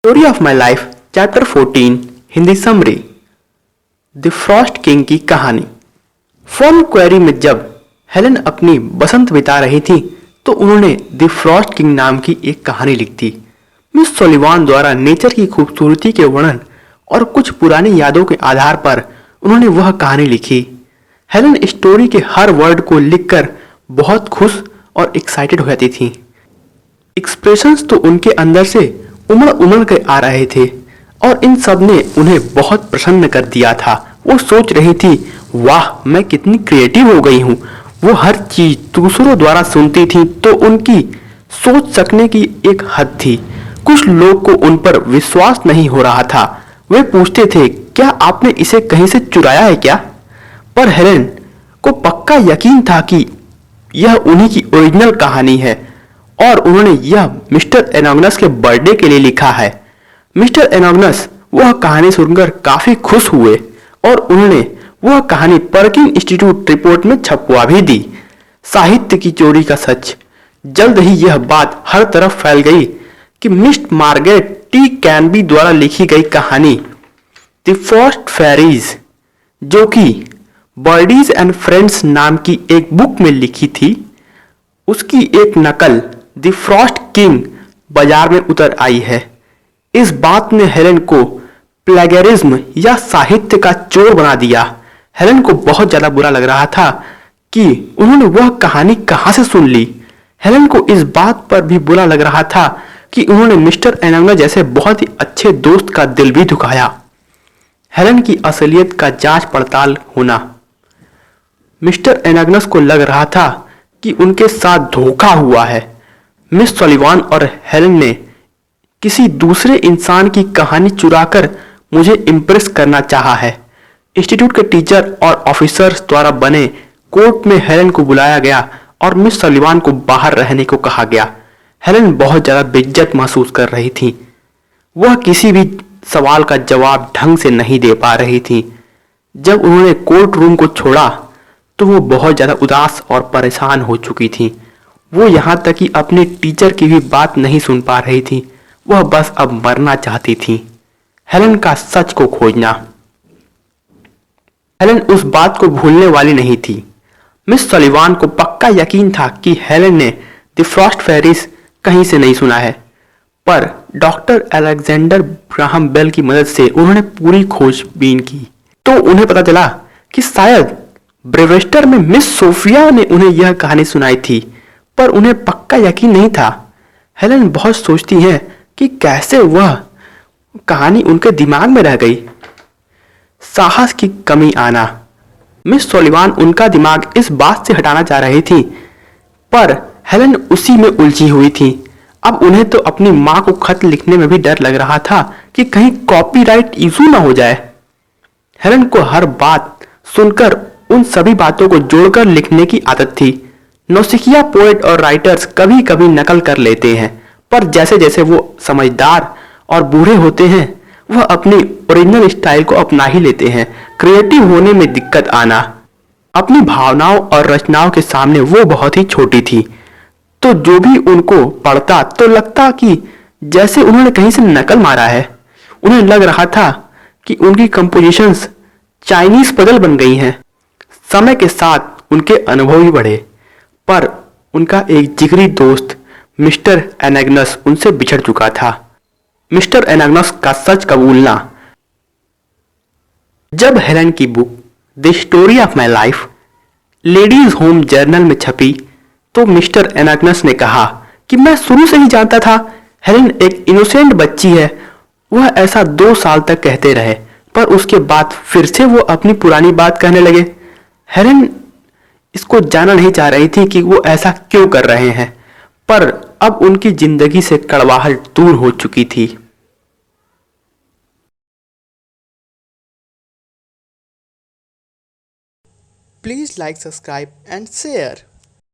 Story of my life chapter 14 Hindi summary. The Frost king की कहानी। Form query में जब हेलन अपनी बसंत बिता रही थी तो उन्होंने द फ्रॉस्ट किंग नाम की एक कहानी लिख दी। मिस सोलिवान द्वारा नेचर की खूबसूरती के वर्णन और कुछ पुरानी यादों के आधार पर उन्होंने वह कहानी लिखी। हेलन स्टोरी के हर वर्ड को लिखकर बहुत खुश और एक्साइटेड हो जाती थी। एक्सप्रेशंस तो उनके अंदर से उमड़ उमड़ के आ रहे थे और इन सब ने उन्हें बहुत प्रसन्न कर दिया था। वो सोच रही थी, वाह मैं कितनी क्रिएटिव हो गई हूँ। वो हर चीज दूसरों द्वारा सुनती थी तो उनकी सोच सकने की एक हद थी। कुछ लोग को उन पर विश्वास नहीं हो रहा था। वे पूछते थे, क्या आपने इसे कहीं से चुराया है क्या? पर हेलेन को पक्का यकीन था कि यह उन्हीं की ओरिजिनल कहानी है और उन्होंने यह मिस्टर एनोगनस के बर्थडे के लिए लिखा है। मिस्टर एनोगनस वह कहानी सुनकर काफी खुश हुए और उन्होंने वह कहानी पर्किंग इंस्टीट्यूट रिपोर्ट में छपवा भी दी। साहित्य की चोरी का सच। जल्द ही यह बात हर तरफ फैल गई कि मिस मार्गरेट टी कैनबी द्वारा लिखी गई कहानी द फ्रॉस्ट फेरीज, जो कि बर्डीज एंड फ्रेंड्स नाम की एक बुक में लिखी थी, उसकी एक नकल द फ्रॉस्ट किंग बाजार में उतर आई है। इस बात ने हेलेन को प्लेगरिज्म या साहित्य का चोर बना दिया। हेलेन को बहुत ज्यादा बुरा लग रहा था कि उन्होंने वह कहानी कहां से सुन ली। हेलेन को इस बात पर भी बुरा लग रहा था कि उन्होंने मिस्टर एनोगनस जैसे बहुत ही अच्छे दोस्त का दिल भी दुखाया। हेलेन की असलियत का जांच पड़ताल होना। मिस्टर एनोगनस को लग रहा था कि उनके साथ धोखा हुआ है। मिस सोलिवान और हेलेन ने किसी दूसरे इंसान की कहानी चुराकर मुझे इम्प्रेस करना चाहा है। इंस्टीट्यूट के टीचर और ऑफिसर्स द्वारा बने कोर्ट में हेलेन को बुलाया गया और मिस सोलिवान को बाहर रहने को कहा गया। हेलेन बहुत ज्यादा बेइज्जत महसूस कर रही थी। वह किसी भी सवाल का जवाब ढंग से नहीं दे पा रही थी। जब उन्होंने कोर्ट रूम को छोड़ा तो वो बहुत ज्यादा उदास और परेशान हो चुकी थी। वो यहाँ तक कि अपने टीचर की भी बात नहीं सुन पा रही थी। वह बस अब मरना चाहती थी। हेलेन का सच को खोजना। हेलेन उस बात को भूलने वाली नहीं थी। मिस सलिवान को पक्का यकीन था कि हेलेन ने द फ्रॉस्ट फेरीज कहीं से नहीं सुना है, पर डॉक्टर अलेक्जेंडर ग्राहम बेल की मदद से उन्होंने पूरी खोजबीन की तो उन्हें पता चला कि शायद ब्रेवेस्टर में मिस सोफिया ने उन्हें यह कहानी सुनाई थी, पर उन्हें पक्का यकीन नहीं था। हेलेन बहुत सोचती है कि कैसे वह कहानी उनके दिमाग में रह गई। साहस की कमी आना। मिस सोलिवान उनका दिमाग इस बात से हटाना चाह रही थी, पर हेलेन उसी में उलझी हुई थी। अब उन्हें तो अपनी मां को खत लिखने में भी डर लग रहा था कि कहीं कॉपीराइट इशू ना हो जाए। हेलेन को हर बात सुनकर उन सभी बातों को जोड़कर लिखने की आदत थी। नौसिखिया पोएट और राइटर्स कभी कभी नकल कर लेते हैं, पर जैसे जैसे वो समझदार और बूढ़े होते हैं वह अपनी ओरिजिनल स्टाइल को अपना ही लेते हैं। क्रिएटिव होने में दिक्कत आना। अपनी भावनाओं और रचनाओं के सामने वो बहुत ही छोटी थी, तो जो भी उनको पढ़ता तो लगता कि जैसे उन्होंने कहीं से नकल मारा है। उन्हें लग रहा था कि उनकी कंपोजिशंस चाइनीज पजल बन गई हैं। समय के साथ उनके अनुभव भी बढ़े, पर उनका एक जिगरी दोस्त मिस्टर एनोगनस उनसे बिछड़ चुका था। मिस्टर एनोगनस का सच कबूलना। जब हेलेन की book the story of my life ladies home journal में छपी तो मिस्टर एनोगनस ने कहा कि मैं शुरू से ही जानता था हेलेन एक इनोसेंट बच्ची है। वह ऐसा 2 साल तक कहते रहे, पर उसके बाद फिर से वो अपनी पुरानी बात कहने लगे। हेलेन इसको जानना नहीं चाह रही थी कि वो ऐसा क्यों कर रहे हैं, पर अब उनकी जिंदगी से कड़वाहट दूर हो चुकी थी। Please like, subscribe and share.